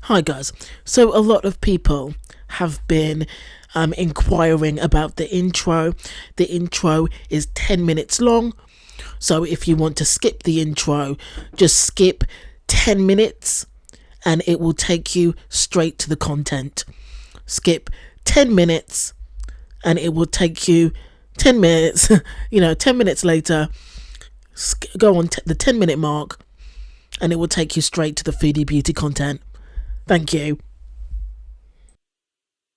Hi guys. So a lot of people have been inquiring about the intro. The intro is 10 minutes long. So if you want to skip the intro, just skip 10 minutes and it will take you straight to the content. Skip 10 minutes and it will take you 10 minutes, 10 minutes later, go on the 10-minute mark and it will take you straight to the Foodie Beauty content. Thank you.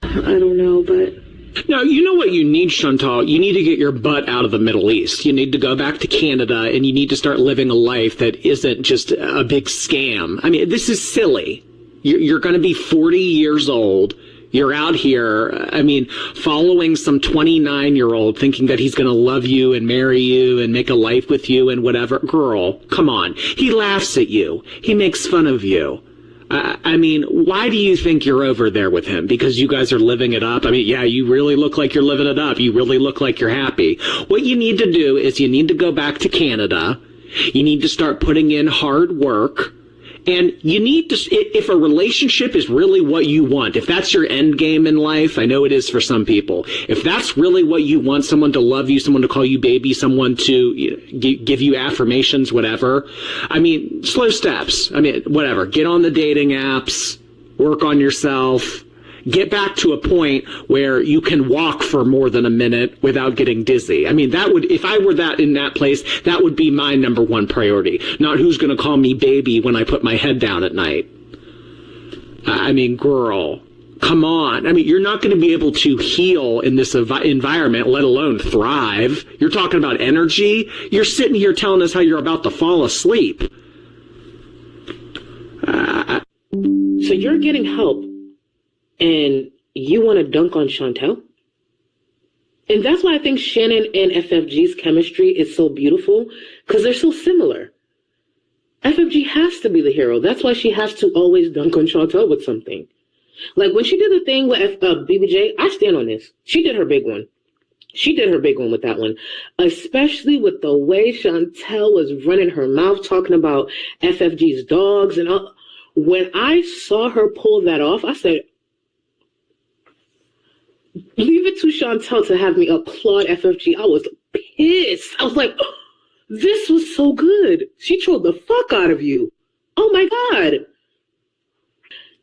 I don't know, but... Now, you know what you need, Chantal? You need to get your butt out of the Middle East. You need to go back to Canada, and you need to start living a life that isn't just a big scam. I mean, this is silly. You're going to be 40 years old. You're out here, following some 29-year-old thinking that he's going to love you and marry you and make a life with you and whatever. Girl, come on. He laughs at you. He makes fun of you. Why do you think you're over there with him? Because you guys are living it up? Yeah, you really look like you're living it up. You really look like you're happy. What you need to do is you need to go back to Canada. You need to start putting in hard work. And you need to, if a relationship is really what you want, if that's your end game in life, I know it is for some people. If that's really what you want, someone to love you, someone to call you baby, someone to give you affirmations, whatever. Slow steps. Whatever. Get on the dating apps, work on yourself, get back to a point where you can walk for more than a minute without getting dizzy. That would, if I were in that place, that would be my number one priority. Not who's going to call me baby when I put my head down at night. Girl, come on. You're not going to be able to heal in this environment, let alone thrive. You're talking about energy. You're sitting here telling us how you're about to fall asleep. So you're getting help. And you want to dunk on Chantel? And that's why I think Shannon and FFG's chemistry is so beautiful, because they're so similar. FFG has to be the hero. That's why she has to always dunk on Chantel with something. Like when she did the thing with BBJ, I stand on this. She did her big one. She did her big one with that one. Especially with the way Chantel was running her mouth talking about FFG's dogs and all. When I saw her pull that off, I said, leave it to Chantel to have me applaud FFG. I was pissed. I was like, oh, this was so good. She trolled the fuck out of you. Oh my God.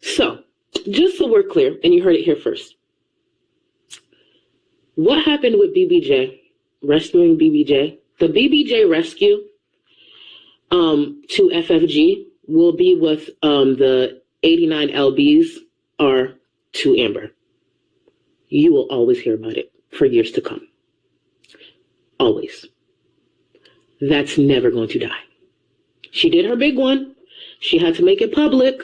So, just so we're clear, and you heard it here first. What happened with BBJ? Rescuing BBJ? The BBJ rescue to FFG will be with the 89 LBs are to Amber. You will always hear about it for years to come. Always. That's never going to die. She did her big one. She had to make it public.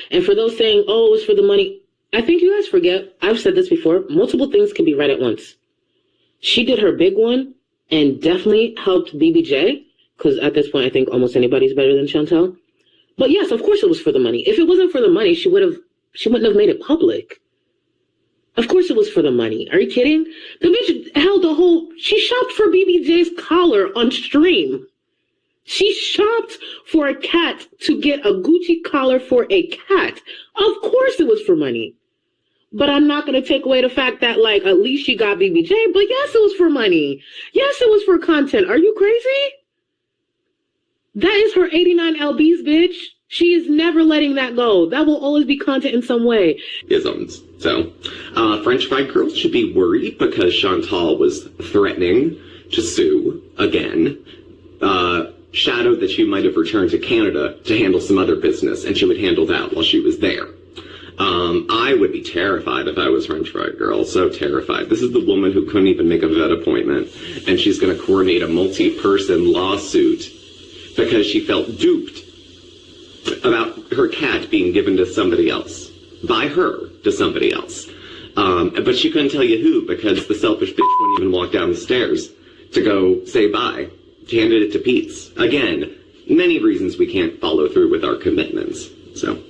And for those saying, oh, it was for the money, I think you guys forget, I've said this before, multiple things can be right at once. She did her big one and definitely helped BBJ, because at this point I think almost anybody's better than Chantel. But yes, of course it was for the money. If it wasn't for the money, she wouldn't have made it public. Of course it was for the money. Are you kidding? The bitch held she shopped for BBJ's collar on stream. She shopped for a cat to get a Gucci collar for a cat. Of course it was for money. But I'm not going to take away the fact that, at least she got BBJ. But yes, it was for money. Yes, it was for content. Are you crazy? That is her 89 LBs, bitch. She is never letting that go. That will always be content in some way. Isms. So, French fried girls should be worried because Chantal was threatening to sue again. Shadowed that she might have returned to Canada to handle some other business, and she would handle that while she was there. I would be terrified if I was French fried girl. So terrified. This is the woman who couldn't even make a vet appointment, and she's going to coordinate a multi-person lawsuit because she felt duped about her cat being given to somebody else, by her to somebody else. But she couldn't tell you who because the selfish bitch wouldn't even walk down the stairs to go say bye. She handed it to Pete's. Again, many reasons we can't follow through with our commitments. So,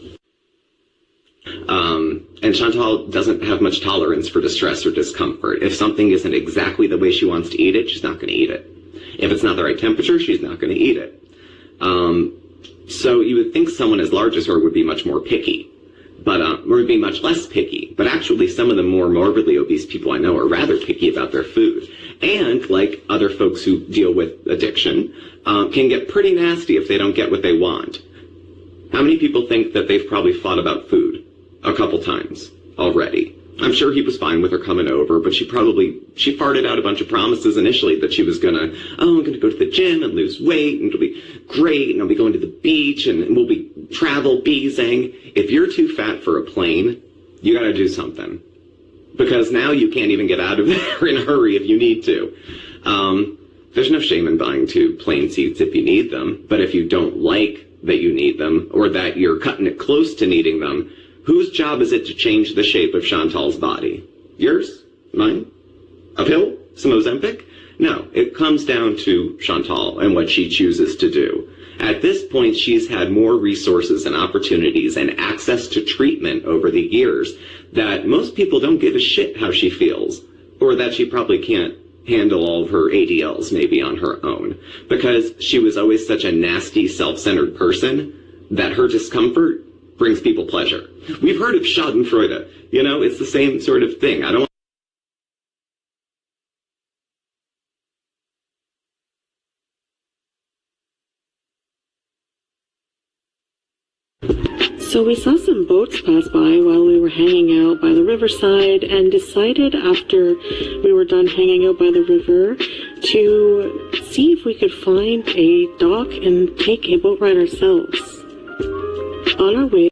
and Chantal doesn't have much tolerance for distress or discomfort. If something isn't exactly the way she wants to eat it, she's not going to eat it. If it's not the right temperature, she's not going to eat it. So you would think someone as large as her would be much more picky. but or be much less picky. But actually, some of the more morbidly obese people I know are rather picky about their food. And like other folks who deal with addiction, can get pretty nasty if they don't get what they want. How many people think that they've probably fought about food a couple times already? I'm sure he was fine with her coming over, but she farted out a bunch of promises initially that she was I'm gonna go to the gym and lose weight, and it'll be great, and I'll be going to the beach, and we'll be travel beezing. If you're too fat for a plane, you gotta do something. Because now you can't even get out of there in a hurry if you need to. There's no shame in buying 2 plane seats if you need them, but if you don't like that you need them, or that you're cutting it close to needing them, whose job is it to change the shape of Chantal's body? Yours? Mine? A pill? Some Ozempic? No, it comes down to Chantal and what she chooses to do. At this point, she's had more resources and opportunities and access to treatment over the years that most people don't give a shit how she feels, or that she probably can't handle all of her ADLs maybe on her own, because she was always such a nasty, self-centered person that her discomfort brings people pleasure. We've heard of schadenfreude. It's the same sort of thing. So we saw some boats pass by while we were hanging out by the riverside, and decided after we were done hanging out by the river to see if we could find a dock and take a boat ride ourselves. On our way,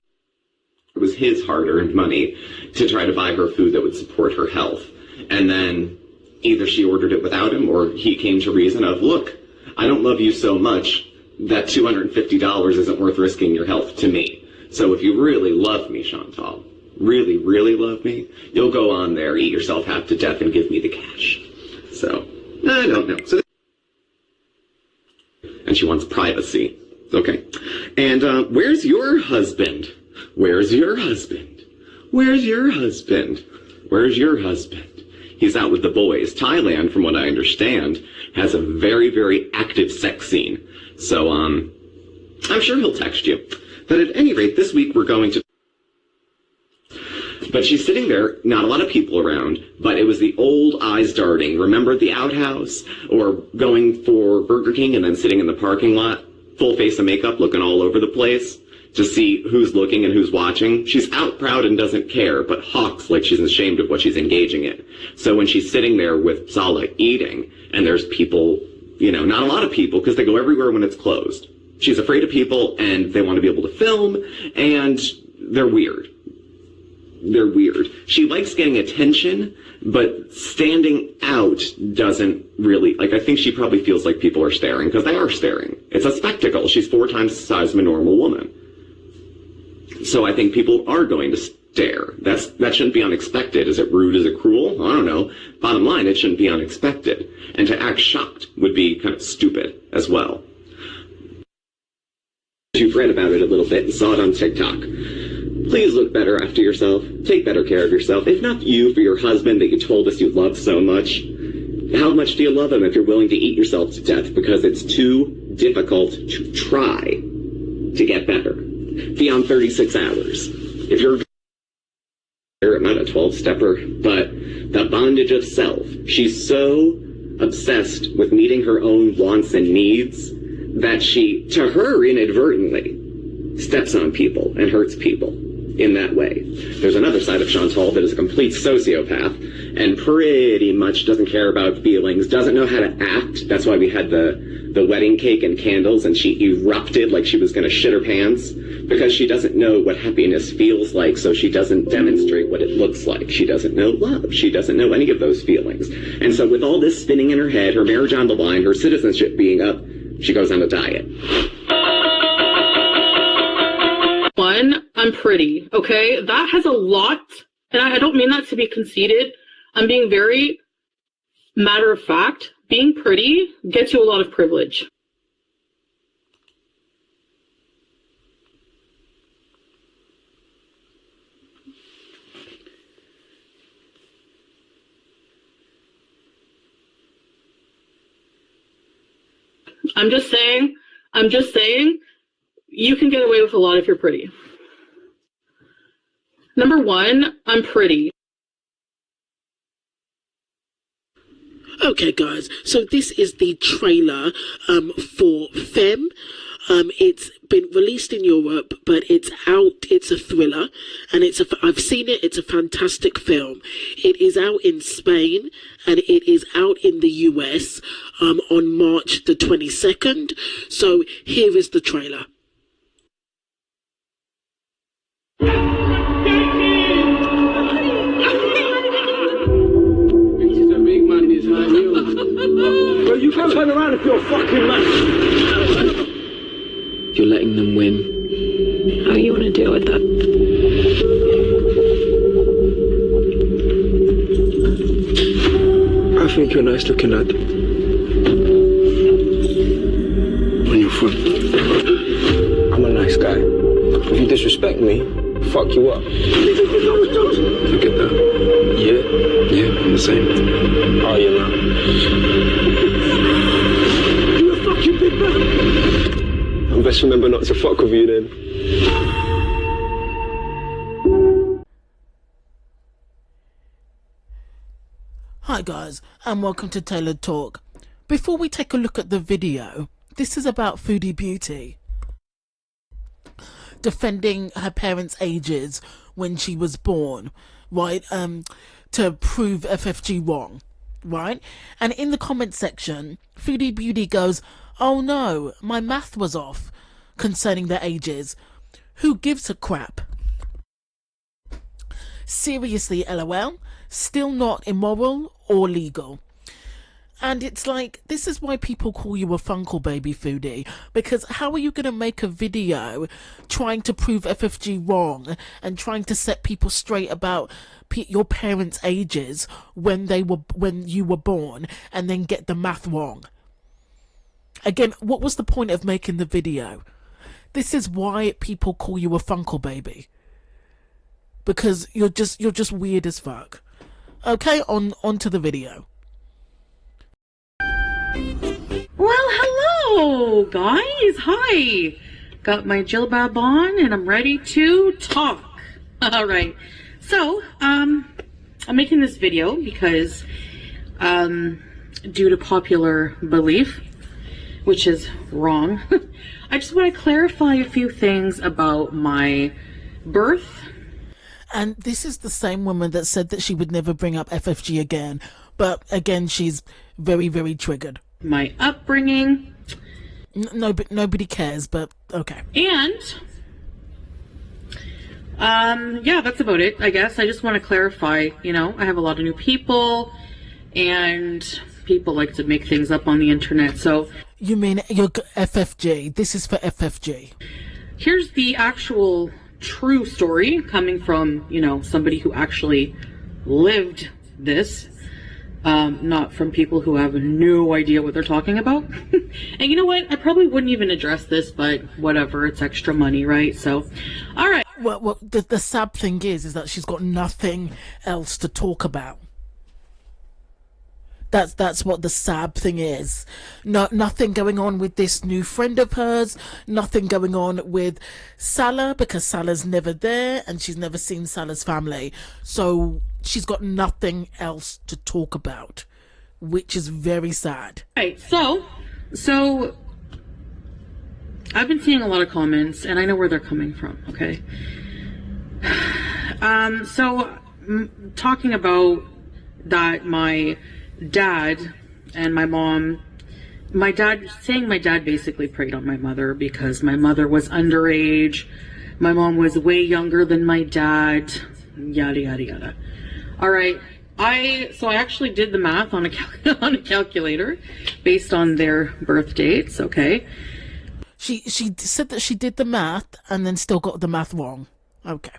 it was his hard-earned money to try to buy her food that would support her health. And then either she ordered it without him, or he came to reason of, look, I don't love you so much that $250 isn't worth risking your health to me. So if you really love me, Chantal, really, really love me, you'll go on there, eat yourself half to death, and give me the cash. So, I don't know. And she wants privacy. Okay. And where's your husband? Where's your husband? Where's your husband? Where's your husband? He's out with the boys. Thailand, from what I understand, has a very, very active sex scene. So, I'm sure he'll text you. But at any rate, this week we're going to... But she's sitting there, not a lot of people around, but it was the old eyes darting. Remember the outhouse? Or going for Burger King and then sitting in the parking lot, full face of makeup, looking all over the place to see who's looking and who's watching. She's out proud and doesn't care, but hawks like she's ashamed of what she's engaging in. So when she's sitting there with Sala eating, and there's people, not a lot of people, because they go everywhere when it's closed. She's afraid of people, and they want to be able to film, and they're weird. They're weird. She likes getting attention, but standing out doesn't really, I think she probably feels like people are staring, because they are staring. It's a spectacle. She's 4 times the size of a normal woman. So I think people are going to stare. That shouldn't be unexpected. Is it rude? Is it cruel? I don't know. Bottom line, it shouldn't be unexpected. And to act shocked would be kind of stupid as well. You've read about it a little bit and saw it on TikTok. Please look better after yourself. Take better care of yourself. If not you, for your husband that you told us you love so much. How much do you love him if you're willing to eat yourself to death because it's too difficult to try to get better beyond 36 hours? If you're not a 12-stepper, but the bondage of self. She's so obsessed with meeting her own wants and needs that she, to her inadvertently, steps on people and hurts people in that way. There's another side of Chantal that is a complete sociopath and pretty much doesn't care about feelings, doesn't know how to act. That's why we had the wedding cake and candles, and she erupted like she was going to shit her pants, because she doesn't know what happiness feels like, so she doesn't demonstrate what it looks like. She doesn't know love. She doesn't know any of those feelings. And so with all this spinning in her head, her marriage on the line, her citizenship being up, she goes on a diet. One, I'm pretty, okay? That has a lot, and I don't mean that to be conceited. I'm being very matter of fact. Being pretty gets you a lot of privilege. I'm just saying, you can get away with a lot if you're pretty. Number one, I'm pretty. Okay, guys, so this is the trailer for Femme. It's been released in Europe, but it's out. It's a thriller, and I've seen it. It's a fantastic film. It is out in Spain, and it is out in the US on March the 22nd. So here is the trailer. Well, you can turn around if you're a fucking man. You're letting them win. How do you want to deal with that? I think you're a nice looking lad. Where you from? I'm a nice guy. If you disrespect me, fuck you up. You get that? Yeah, I'm the same. Oh, you know. You a fucking big man. I best remember not to fuck with you then. Hi guys, and welcome to Tailored Talk. Before we take a look at the video, this is about Foodie Beauty defending her parents' ages when she was born, right? To prove FFG wrong, right? And in the comment section, Foodie Beauty goes, "Oh no, my math was off concerning their ages. Who gives a crap? Seriously, LOL, still not immoral or legal." And it's like, this is why people call you a Funkle Baby, Foodie, because how are you going to make a video trying to prove FFG wrong and trying to set people straight about your parents' ages when you were born, and then get the math wrong? Again, what was the point of making the video? This is why people call you a Funkle Baby, because you're just weird as fuck. Okay, on to the video. Well, hello, guys. Hi. Got my jilbab on and I'm ready to talk. All right. So, I'm making this video because, due to popular belief, which is wrong, I just want to clarify a few things about my birth. And this is the same woman that said that she would never bring up FFG again. But again, she's very, very triggered. My upbringing. No, but nobody cares, but okay. And, yeah, that's about it, I guess. I just want to clarify, you know, I have a lot of new people, and people like to make things up on the internet, so... You mean your FFG? This is for FFG. Here's the actual true story coming from, you know, somebody who actually lived this. Not from people who have no idea what they're talking about. And you know what? I probably wouldn't even address this, but whatever. It's extra money, right? So, all right. Well, the sad thing is that she's got nothing else to talk about. That's what the sad thing is. Nothing going on with this new friend of hers. Nothing going on with Salah, because Salah's never there and she's never seen Salah's family. So she's got nothing else to talk about, which is very sad. Right. So I've been seeing a lot of comments, and I know where they're coming from. Okay. Talking about that, my dad and my mom, my dad basically preyed on my mother because my mother was underage, my mom was way younger than my dad, yada yada yada. All right, I actually did the math on a calculator based on their birth dates. Okay, she said that she did the math and then still got the math wrong. Okay.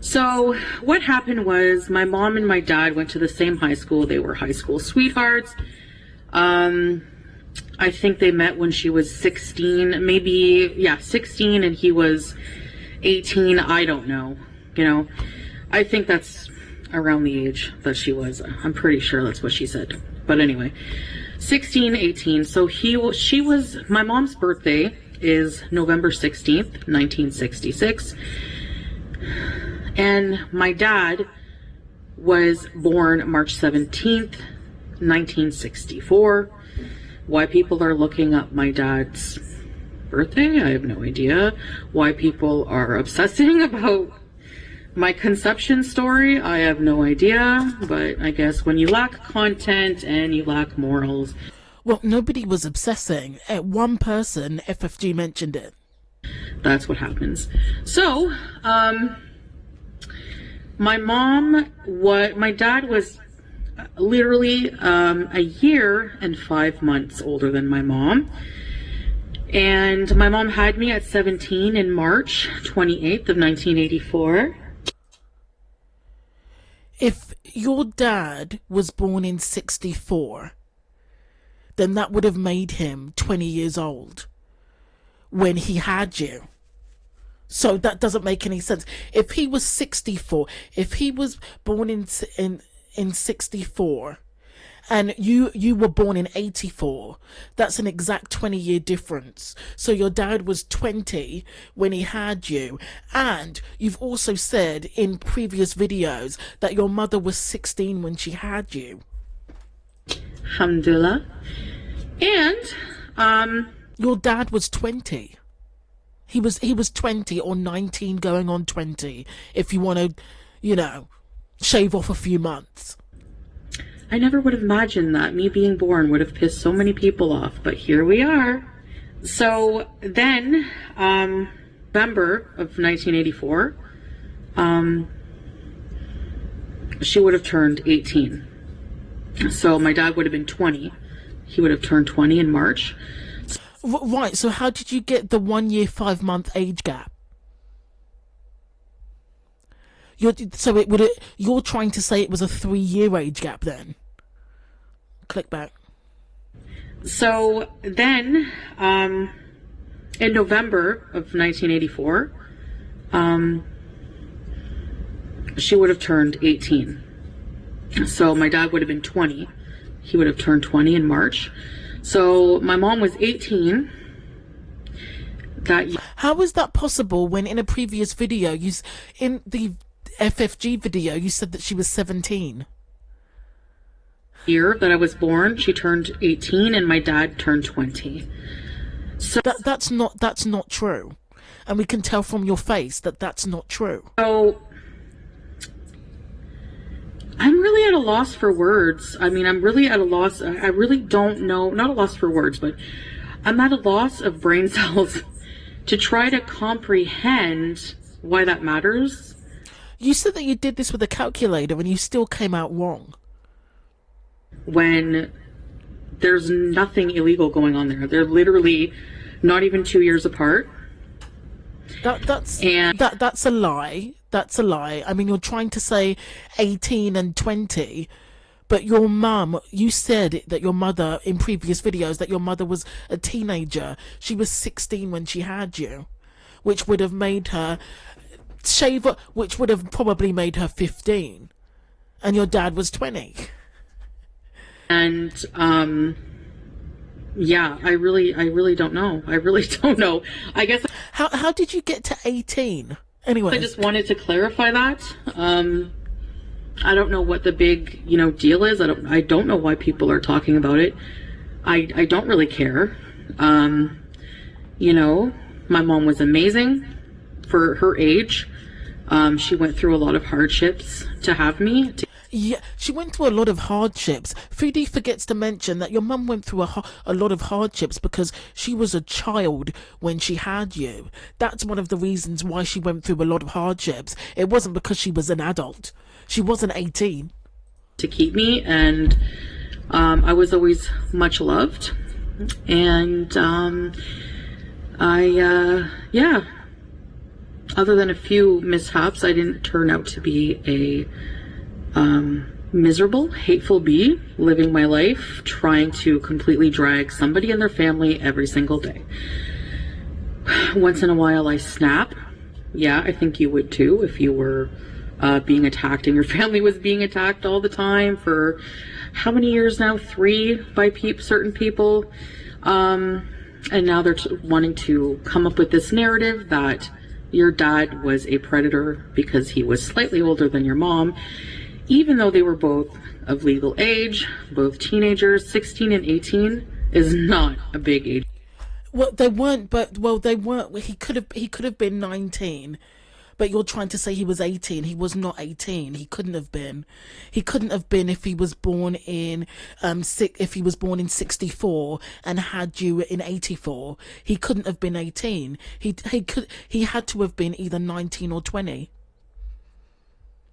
So what happened was my mom and my dad went to the same high school. They were high school sweethearts. I think they met when she was 16, maybe, yeah, 16, and he was 18. I don't know. You know, I think that's around the age that she was. I'm pretty sure that's what she said. But anyway, 16, 18. So my mom's birthday is November 16th, 1966. And my dad was born March 17th, 1964. Why people are looking up my dad's birthday, I have no idea. Why people are obsessing about my conception story, I have no idea. But I guess when you lack content and you lack morals. Well, nobody was obsessing. One person, FFG, mentioned it. That's what happens. So, my dad was literally a year and 5 months older than my mom. And my mom had me at 17 in March 28th of 1984. If your dad was born in 64, then that would have made him 20 years old when he had you. So that doesn't make any sense. If he was 64, if he was born in 64 and you were born in 84, that's an exact 20-year difference. So your dad was 20 when he had you, and you've also said in previous videos that your mother was 16 when she had you. Alhamdulillah. And your dad was 20. He was 20 or 19 going on 20, if you want to, shave off a few months. I never would have imagined that me being born would have pissed so many people off, but here we are. So then, November of 1984, she would have turned 18. So my dad would have been 20. He would have turned 20 in March. Right, so how did you get the 1 year, 5 month age gap? You're trying to say it was a 3 year age gap then? Click back. So then, in November of 1984, she would have turned 18. So my dad would have been 20. He would have turned 20 in March. So my mom was 18 that year. How is that possible when in a previous video, in the FFG video, you said that she was 17? Year that I was born, she turned 18 and my dad turned 20. So that's not true. And we can tell from your face that that's not true. So I'm really at a loss for words. I mean, I'm really at a loss. I really don't know, not a loss for words, but I'm at a loss of brain cells to try to comprehend why that matters. You said that you did this with a calculator and you still came out wrong. When there's nothing illegal going on there. They're literally not even 2 years apart. That's a lie. That's a lie. I mean, you're trying to say 18 and 20, but your mum, you said that your mother, in previous videos, that your mother was a teenager. She was 16 when she had you, which would have made her which would have probably made her 15, and your dad was 20. And, yeah, I really don't know. I really don't know. I guess. How did you get to 18? Anyway. I just wanted to clarify that. I don't know what the big, deal is. I don't know why people are talking about it. I don't really care. My mom was amazing for her age. She went through a lot of hardships to have me. Yeah, she went through a lot of hardships. Foodie forgets to mention that your mum went through a lot of hardships because she was a child when she had you. That's one of the reasons why she went through a lot of hardships. It wasn't because she was an adult. She wasn't 18. To keep me, and I was always much loved. And yeah, other than a few mishaps, I didn't turn out to be a miserable, hateful bee, living my life, trying to completely drag somebody in their family every single day. Once in a while I snap. Yeah, I think you would too if you were being attacked and your family was being attacked all the time for how many years now? 3 by certain people. And now they're wanting to come up with this narrative that your dad was a predator because he was slightly older than your mom, even though they were both of legal age, both teenagers. 16 and 18 is not a big age. Well, they weren't, but they weren't. He could have been 19, but you're trying to say he was 18. He was not 18. He couldn't have been. He couldn't have been if he was born in if he was born in 64 and had you in 84. He couldn't have been 18. He had to have been either 19 or 20.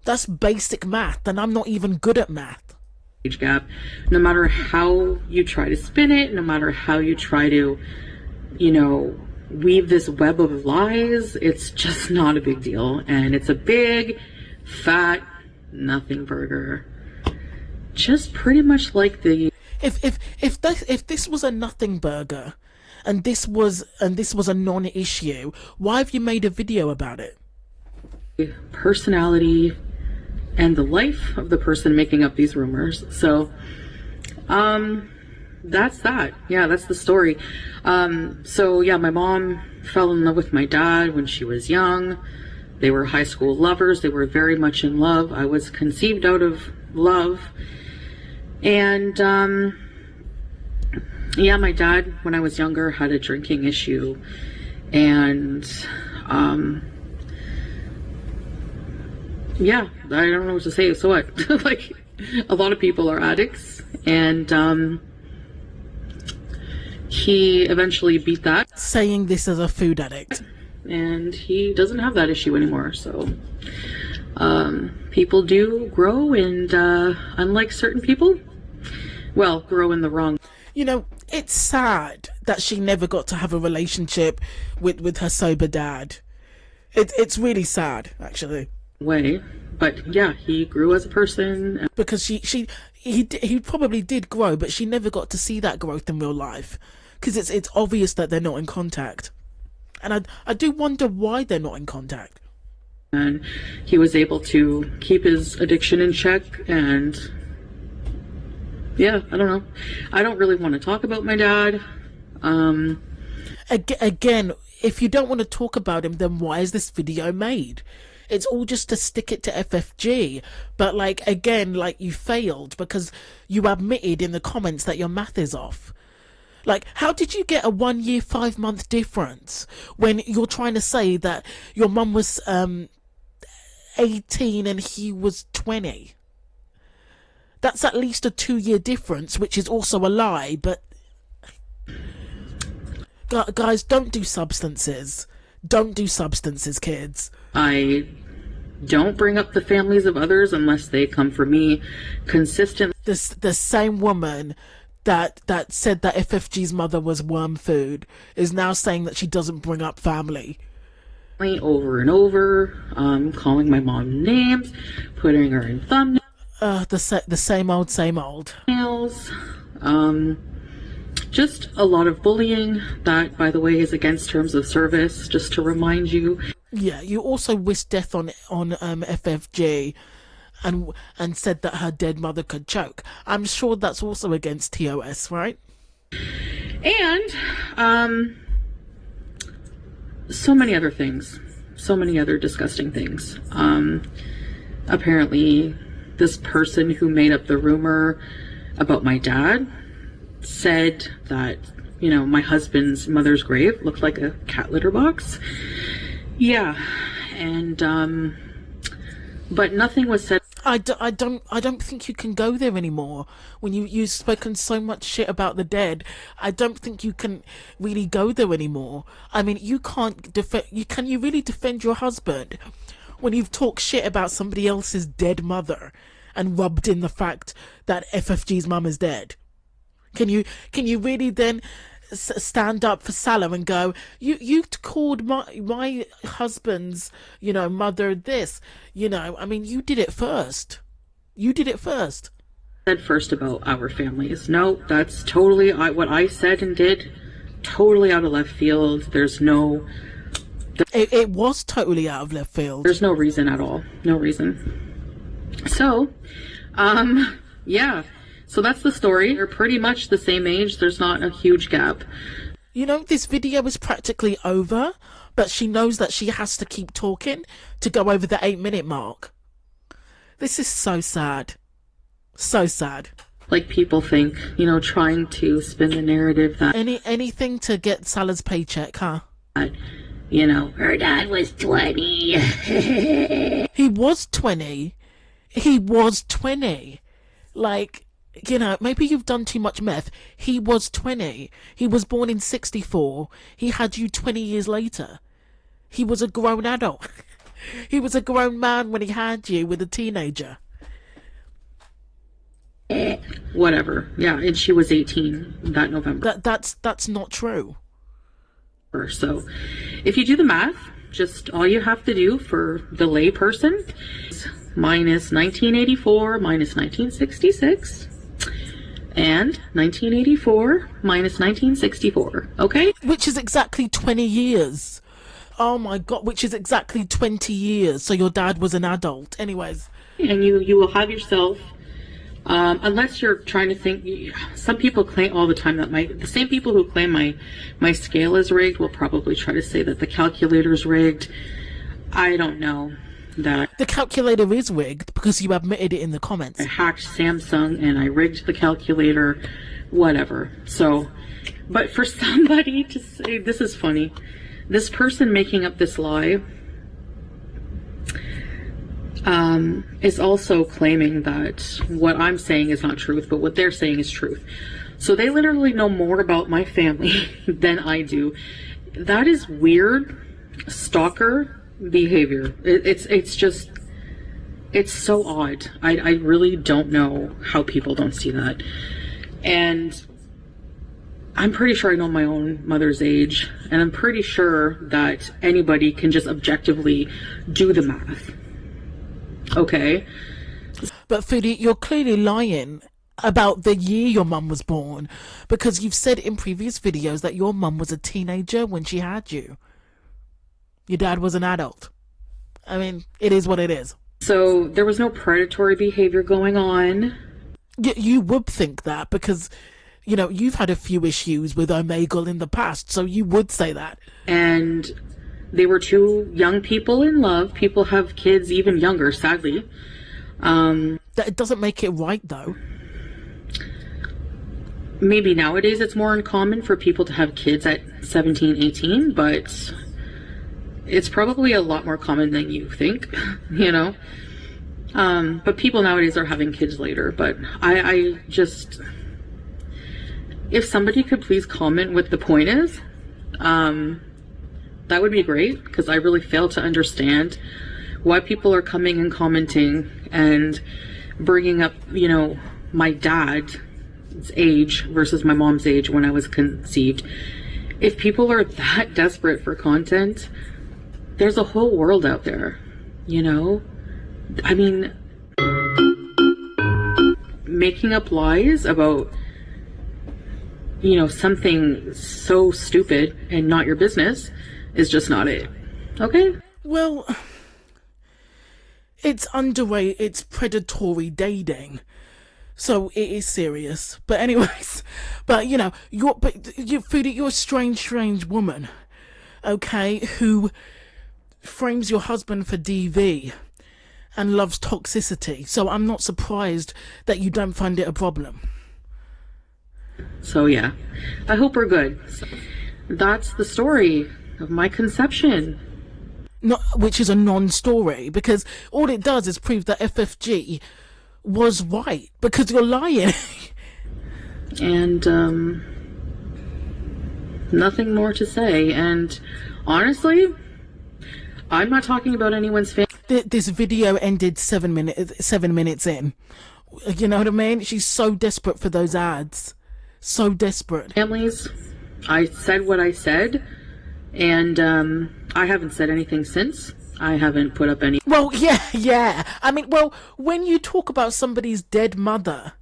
That's basic math, and I'm not even good at math. Age gap. No matter how you try to spin it, no matter how you try to, weave this web of lies, it's just not a big deal. And it's a big, fat, nothing burger. Just pretty much like the... If this was a nothing burger, and this was a non-issue, why have you made a video about it? Personality and the life of the person making up these rumors. So, that's that. Yeah, that's the story. So yeah, my mom fell in love with my dad when she was young. They were high school lovers. They were very much in love. I was conceived out of love. And, yeah, my dad, when I was younger, had a drinking issue. And, yeah, I don't know what to say. So what? Like, a lot of people are addicts. And, he eventually beat that. Saying this as a food addict. And he doesn't have that issue anymore. So people do grow, and unlike certain people, well, grow in the wrong. It's sad that she never got to have a relationship with her sober dad. It's really sad, actually. Way. But yeah, he grew as a person. Because he probably did grow, but she never got to see that growth in real life. Because it's obvious that they're not in contact. And I do wonder why they're not in contact. And he was able to keep his addiction in check, and yeah, I don't know. I don't really want to talk about my dad. Again, if you don't want to talk about him, then why is this video made? It's all just to stick it to FFG. But again, you failed because you admitted in the comments that your math is off. How did you get a 1 year, 5 month difference when you're trying to say that your mum was 18 and he was 20? That's at least a 2 year difference, which is also a lie. But guys, don't do substances. Don't do substances, kids. I don't bring up the families of others unless they come for me consistently. The same woman that said that FFG's mother was worm food is now saying that she doesn't bring up family. Over and over, calling my mom names, putting her in thumbnails. The same old. Just a lot of bullying. That, by the way, is against terms of service, just to remind you. Yeah, you also wished death on FFG and said that her dead mother could choke. I'm sure that's also against TOS, right? And so many other things. So many other disgusting things. Apparently, this person who made up the rumor about my dad said that, my husband's mother's grave looked like a cat litter box. Yeah, and but nothing was said. I don't think you can go there anymore. When you've spoken so much shit about the dead, I don't think you can really go there anymore. I mean, you can't can you really defend your husband when you've talked shit about somebody else's dead mother and rubbed in the fact that FFG's mum is dead? Can you really then stand up for Salah and go, you called my husband's mother this, I mean, you did it first. Said first about our families. No, that's totally what I said and did, totally out of left field. There's no it was totally out of left field. There's no reason at all. No reason. So yeah, so that's the story. They're pretty much the same age. There's not a huge gap. This video is practically over, but she knows that she has to keep talking to go over the 8-minute mark. This is so sad. So sad. Like people think, you know, trying to spin the narrative that anything to get Salah's paycheck, huh? You know, her dad was 20. He was 20. He was 20. Like, you know, maybe you've done too much meth. He was 20. He was born in 64. He had you 20 years later. He was a grown adult. He was a grown man when he had you with a teenager. Whatever. Yeah, and she was 18 that November. That's not true. So, if you do the math, just all you have to do for the lay person is minus 1984 minus 1966 and 1984 minus 1964. Okay? Which is exactly 20 years. Oh my God, which is exactly 20 years. So your dad was an adult. Anyways. And you will have yourself, unless you're trying to think, some people claim all the time that the same people who claim my scale is rigged will probably try to say that the calculator's rigged. I don't know that. The calculator is rigged because you admitted it in the comments. I hacked Samsung and I rigged the calculator, whatever. So, but for somebody to say, this is funny, this person making up this lie is also claiming that what I'm saying is not truth, but what they're saying is truth. So they literally know more about my family than I do. That is weird stalker behavior. It's just, it's so odd. I really don't know how people don't see that. And I'm pretty sure I know my own mother's age, and I'm pretty sure that anybody can just objectively do the math. Okay. But Foodie, you're clearly lying about the year your mum was born, because you've said in previous videos that your mum was a teenager when she had you. Your dad was an adult. I mean, it is what it is. So there was no predatory behavior going on. You would think that because, you know, you've had a few issues with Omegle in the past, so you would say that. And they were two young people in love. People have kids even younger, sadly. It doesn't make it right, though. Maybe nowadays it's more uncommon for people to have kids at 17, 18, but it's probably a lot more common than you think, you know? But people nowadays are having kids later. But I just, if somebody could please comment what the point is, that would be great, because I really fail to understand why people are coming and commenting and bringing up, you know, my dad's age versus my mom's age when I was conceived. If people are that desperate for content, there's a whole world out there, you know? I mean, making up lies about, you know, something so stupid and not your business is just not it. Okay? Well, it's underage, it's predatory dating. So it is serious. But anyways, but you know, Foodie, you're a strange woman, okay, who frames your husband for DV and loves toxicity. So I'm not surprised that you don't find it a problem. So yeah, I hope we're good. That's the story of my conception. Which is a non-story, because all it does is prove that FFG was right, because you're lying. And nothing more to say. And honestly, I'm not talking about anyone's family. This video ended 7 minutes in. You know what I mean? She's so desperate for those ads. So desperate. Families. I said what I said, and I haven't said anything since. I haven't put up any. Well, yeah. I mean, well, when you talk about somebody's dead mother,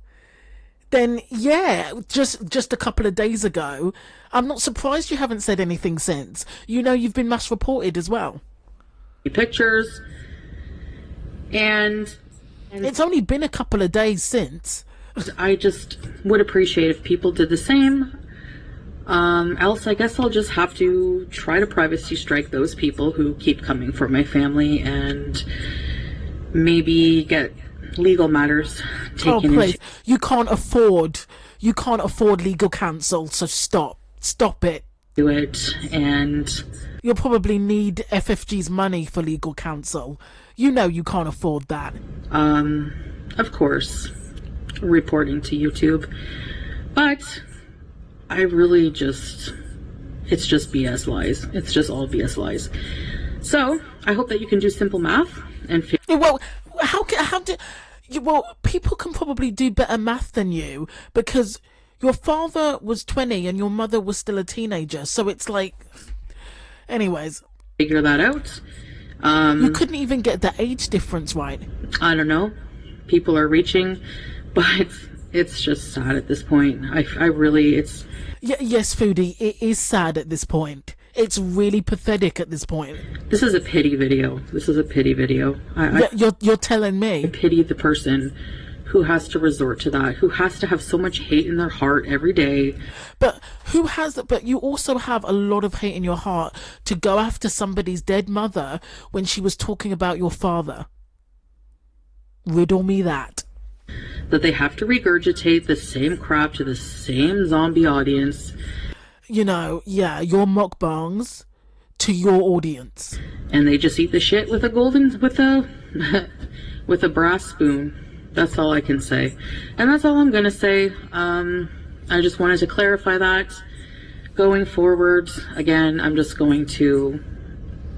then yeah, just a couple of days ago, I'm not surprised you haven't said anything since. You know, you've been mass reported as well. Pictures, and it's only been a couple of days since. I just would appreciate if people did the same. Else I guess I'll just have to try to privacy strike those people who keep coming for my family and maybe get legal matters taken please. You can't afford legal counsel, so stop it. into it. And You'll probably need FFG's money for legal counsel. You know you can't afford that. of course, reporting to YouTube. But I really it's just BS lies. It's just all BS lies. So I hope that you can do simple math and figure. Well, people can probably do better math than you, because your father was 20 and your mother was still a teenager. So it's like, anyways, Figure that out. you couldn't even get the age difference right. I don't know. People are reaching, but it's just sad at this point. I really, Yes, Foodie, it is sad at this point. It's really pathetic at this point. this is a pity video. This is a pity video. You're telling I me. pity the person who has to resort to that, who has to have so much hate in their heart every day. But you also have a lot of hate in your heart to go after somebody's dead mother when she was talking about your father. Riddle me that. That they have to regurgitate the same crap to the same zombie audience. You know, yeah, your mukbangs to your audience. And they just eat the shit with with a brass spoon. That's all I can say. And that's all I'm gonna say. I just wanted to clarify that. Going forward, again, I'm just going to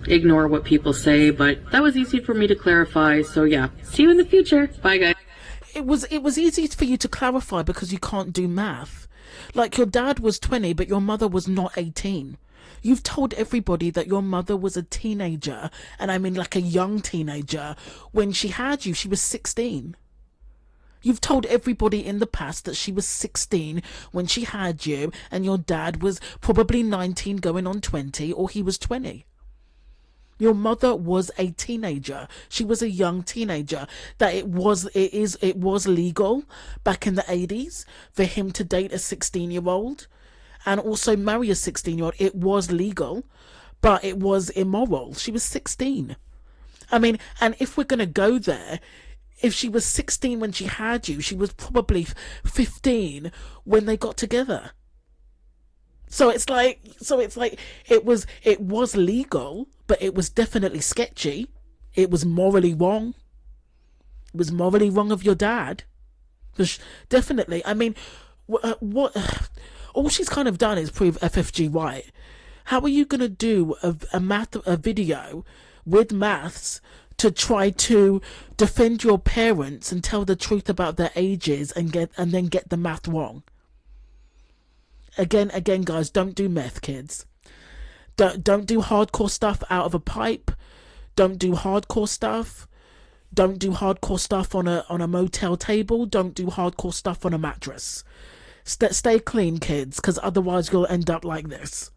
ignore what people say, but that was easy for me to clarify. So yeah, see you in the future. Bye guys. It was easy for you to clarify because you can't do math. Like, your dad was 20, but your mother was not 18. You've told everybody that your mother was a teenager, and I mean like a young teenager. When she had you, she was 16. You've told everybody in the past that she was 16 when she had you, and your dad was probably 19 going on 20, or he was 20. Your mother was a teenager. She was a young teenager. That it was legal back in the 80s for him to date a 16-year-old and also marry a 16-year-old. It was legal, but it was immoral. She was 16. I mean, and if we're going to go there, if she was 16 when she had you, she was probably 15 when they got together. So it's like it was legal, but it was definitely sketchy. It was morally wrong. It was morally wrong of your dad. Definitely. I mean, what all she's kind of done is prove FFG right. How are you going to do a video with maths to try to defend your parents and tell the truth about their ages and then get the math wrong? Again, guys, don't do meth, kids. Don't do hardcore stuff out of a pipe. Don't do hardcore stuff. Don't do hardcore stuff on a motel table. Don't do hardcore stuff on a mattress. Stay clean, kids, because otherwise you'll end up like this.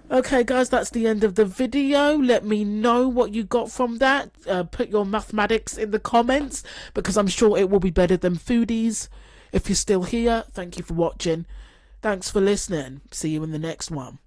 Okay, guys, that's the end of the video. Let me know what you got from that. Put your mathematics in the comments, because I'm sure it will be better than Foodie's. If you're still here, thank you for watching. Thanks for listening. See you in the next one.